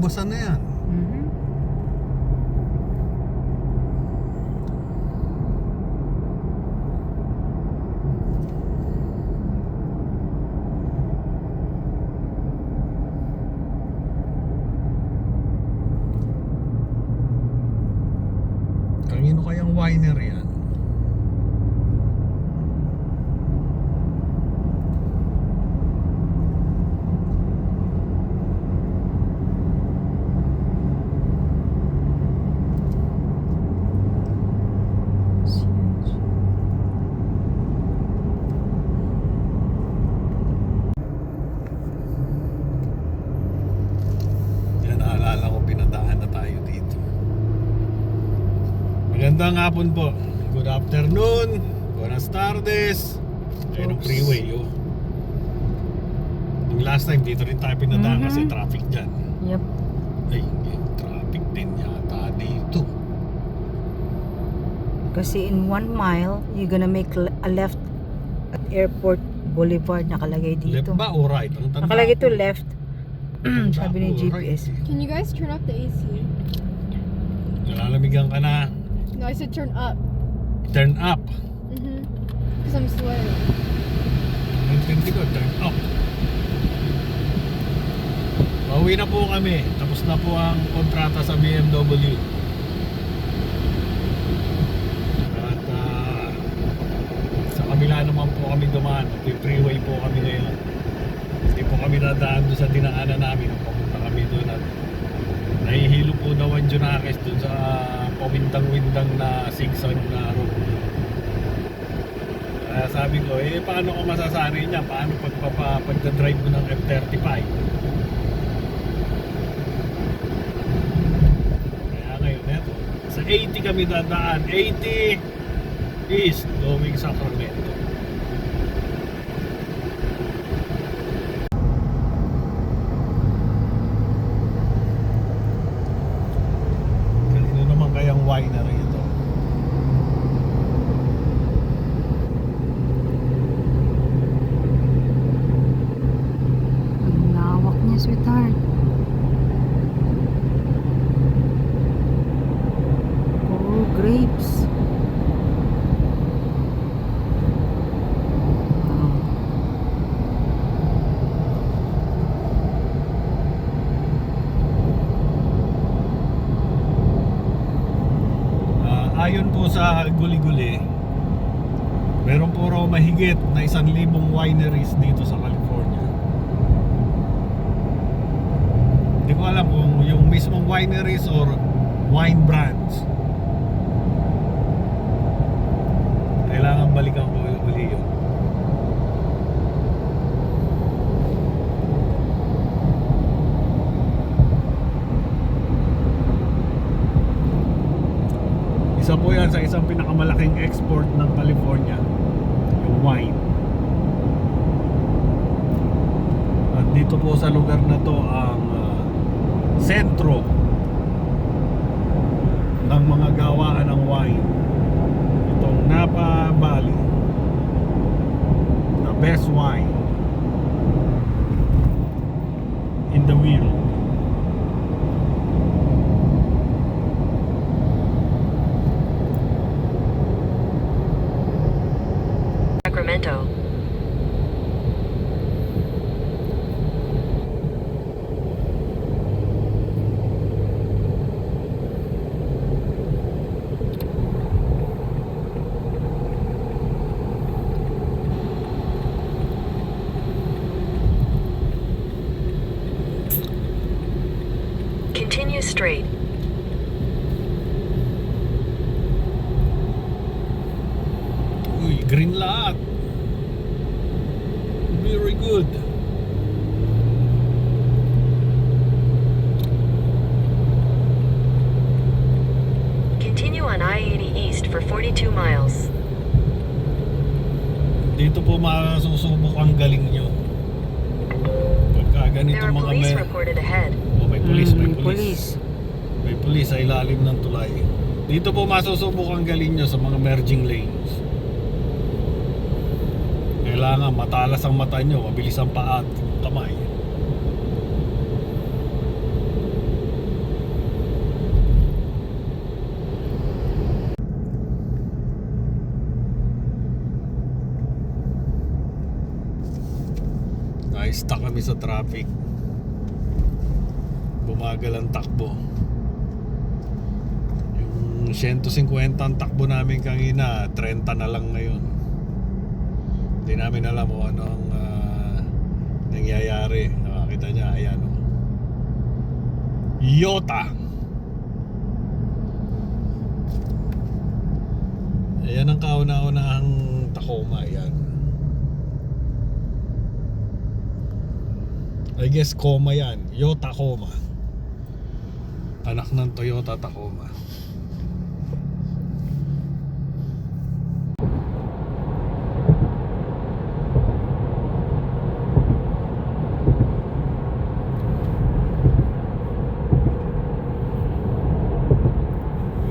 naubusan na yan. Kanino kayang winery yan? Magandang hapon po. Good afternoon. Buenas tardes. Ayun ang freeway oh. Yung last time dito rin tayo pinadaan kasi traffic dyan. Yep. Ay, yung traffic din yata dito. Kasi in 1 mile, you're gonna make a left at Airport Boulevard. Nakalagay dito. Left ba o right? Ang tanda Nakalagay ko. to left. Sabi ni GPS. Right. Can you guys turn up the AC? Nalalamigan ka na. No, I said turn up. Turn up. Because I'm sweating. Intindi ko, turn up. Pauwi na po kami. Tapos na po ang kontrata sa BMW. At sa kabila naman po kami dumaan. Freeway po kami ngayon. Hindi po kami dadaan doon sa dinaanan namin. Papunta kami doon at nahihilo po daw ang Junakes doon sa pawindang-windang na zigzag na road. Kaya sabi ko, paano ko masasari niya? Paano pagdadrive mo ng F-35? Kaya ngayon, eto. Sa 80 kami dadaan. 80 east going Sacramento. Kanino naman kayang winery ito? Ang lawak niya, sweetheart. Oh, grapes. Ayon po sa Guli-Guli, meron po raw mahigit na 1,000 wineries dito sa California. Hindi ko alam kung yung mismong wineries or wine brands. Kailangan balikan ko uli yun. Isa po yan sa isang pinakamalaking export ng California, yung wine. At dito po sa lugar na to ang sentro ng mga gawaan ng wine. Itong Napa Valley, the best wine in the world. Sacramento. Continue straight. Uy, green lahat. Very good. Continue on I-80 East for 42 miles. Dito po masusubok ang galing nyo. Pagka ganito There are mga police reported ahead. Oh, may police, may police. Police. May police sa ilalim ng tulay. Dito po masusubok ang galing nyo sa mga merging lanes. Kailangan matalas ang mata nyo, mabilis ang paa at kamay. Na-stuck kami sa traffic. Bumagal ang takbo. Yung 150 ang takbo namin kanina, 30 na lang ngayon. Hindi namin alam kung ano ang nangyayari. Nakakita niya, ayan o. Yota! Ayan ang kauna-unahang Tacoma, yan. I guess Coma yan, Yota Coma. Anak ng Toyota Tacoma.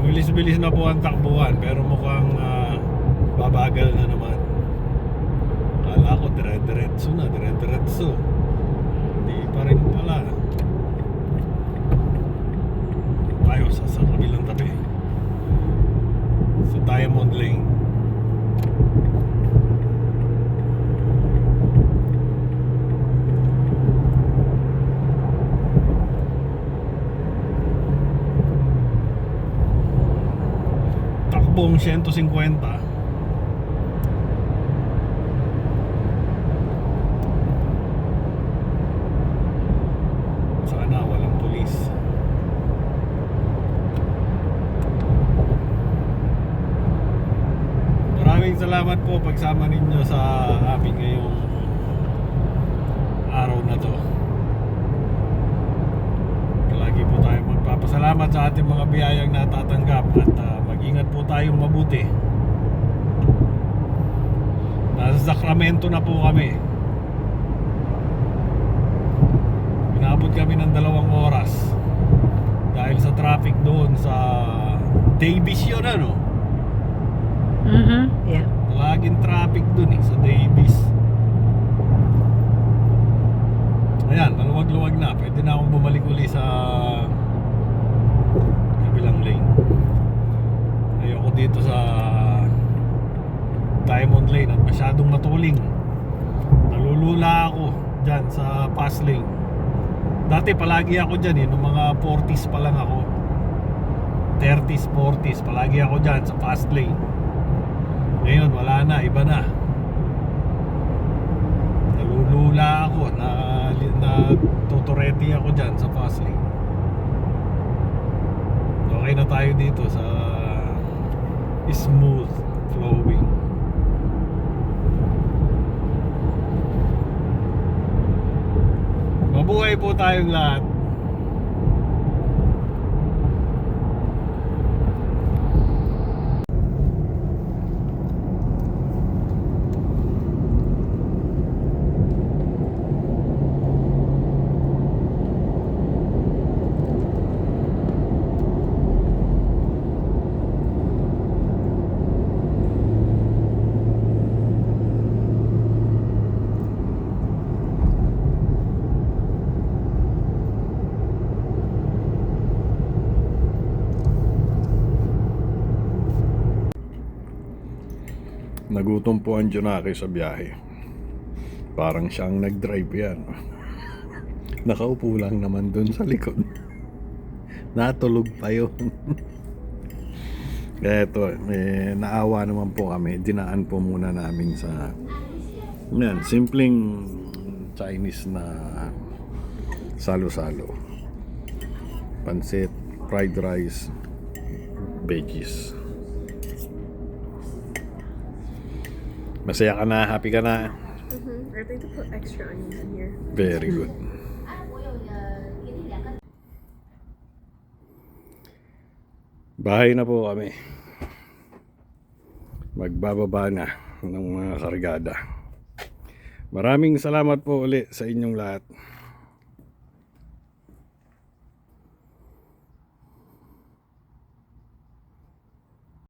Bilis-bilis na po ang takbuhan, pero mukhang babagal na naman. Kala ko dire-diretso na, dire-diretso. Hindi pa rin pala. Tayo sa kabilang tabi, sa Diamond Lane. Takbong 150. Sana walang pulis. Maraming salamat po pagsama ninyo sa amin ngayong araw na to. Lagi po tayong magpapasalamat sa ating mga biyayang natatanggap at mag-ingat po tayong mabuti. Nasa Sacramento na po kami. Inabot kami ng 2 oras dahil sa traffic doon sa Davis yun, ano? Yeah. Laging traffic doon sa Davis. Ayan, maluwag-luwag na. Pwede na akong bumalik uli sa kabilang lane. Ayoko dito sa Diamond Lane at masyadong matuling. Nalulula ako dyan sa fast lane. Dati palagi ako dyan nung mga 40s pa lang ako, 30s, 40s, palagi ako dyan sa fast lane. Ngayon wala na, iba na. Nalulula ako, na tutureti ako dyan sa fast lane. Okay na tayo dito sa smooth flowing. Mabuhay po tayong lahat. Nagutom po ang Junaki sa biyahe. Parang siyang nag-drive yan. Nakaupo lang naman dun sa likod. Natulog pa yun. Kaya ito, naawa naman po kami. Dinaan po muna namin sa yan, simpleng Chinese na salo-salo. Pansit, fried rice, veggies. Masaya ka na? Happy ka na? I think to put extra onions in here. Very good. Bahay na po kami. Magbababa na ng mga kargada. Maraming salamat po ulit sa inyong lahat.